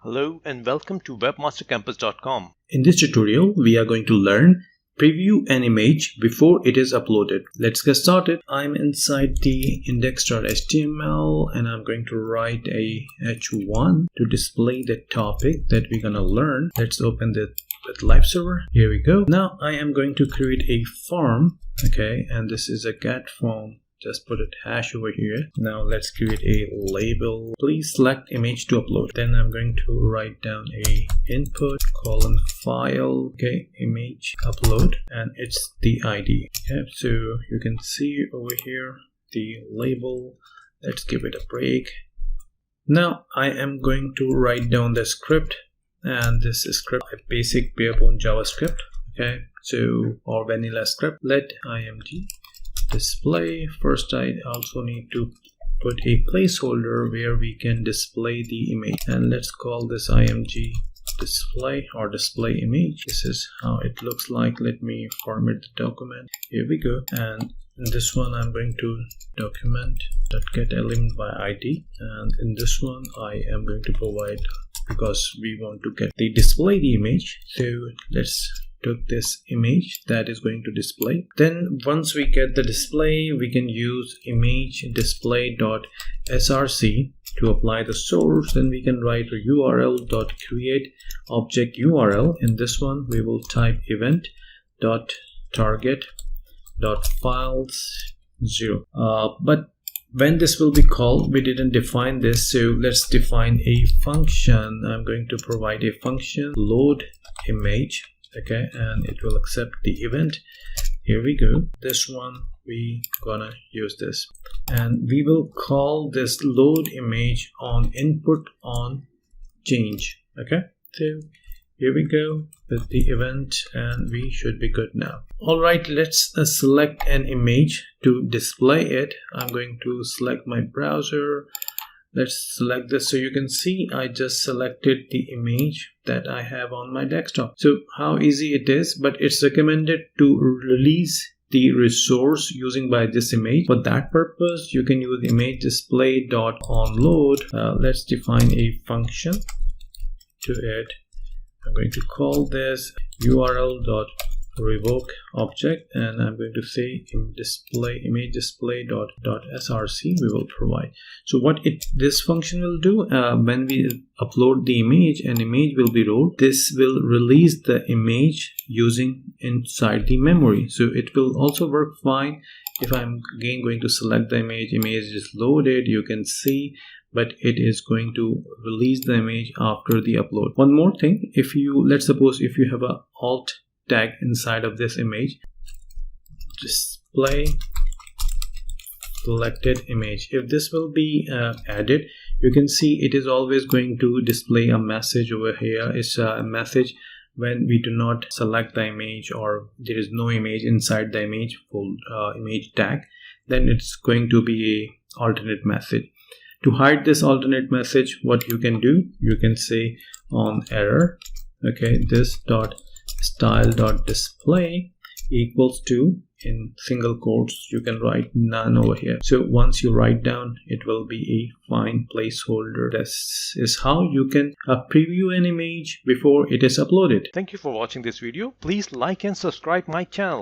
Hello and welcome to webmastercampus.com. In this tutorial, we are going to learn preview an image before it is uploaded. Let's get started. I'm inside the index.html and I'm going to write a h1 to display the topic that we're gonna learn. Let's open the live server. Here we go. Now I am going to create a form, okay, and this is a get form. Just put a hash over here. Now let's create a label. Please select image to upload. Then I'm going to write down a input colon file, okay, image upload, and it's the ID. Okay, so you can see over here the label. Let's give it a break. Now I am going to write down the script, and this is script a basic barebone JavaScript. Okay, so or vanilla script. Let img display. First I also need to put a placeholder where we can display the image, and let's call this img display or display image. This is how it looks like. Let me format the document. Here we go, and in this one I'm going to document.getElement by ID, and in this one I am going to provide, because we want to get the display the image, so let's took this image that is going to display. Then once we get the display, we can use image display.src to apply the source. Then we can write a url.create object URL. In this one we will type event.target.files0. But when this will be called, we didn't define this, so let's define a function. I'm going to provide a function load image. Okay, and it will accept the event. Here we go. This one we gonna use this, and we will call this load image on input on change. Okay, so here we go with the event, and we should be good now. All right, let's select an image to display it. I'm going to select my browser. Let's select this. So you can see I just selected the image that I have on my desktop. So how easy it is, but it's recommended to release the resource using by this image. For that purpose, you can use image display.onload. Let's define a function to it. I'm going to call this url.revoke object, and I'm going to say image display.src we will provide. So what this function will do, when we upload the image, an image will be rolled. This will release the image using inside the memory. So it will also work fine if I'm again going to select the image is loaded, you can see, but it is going to release the image after the upload. One more thing, if you, let's suppose if you have a alt tag inside of this image, display selected image, if this will be added, you can see it is always going to display a message over here. It's a message when we do not select the image or there is no image inside the image full image tag, then it's going to be a alternate message. To hide this alternate message, what you can do, you can say on error, okay, this dot style.display equals to, in single quotes you can write none over here. So once you write down, it will be a fine placeholder. This is how you can preview an image before it is uploaded. Thank you for watching this video. Please like and subscribe my channel.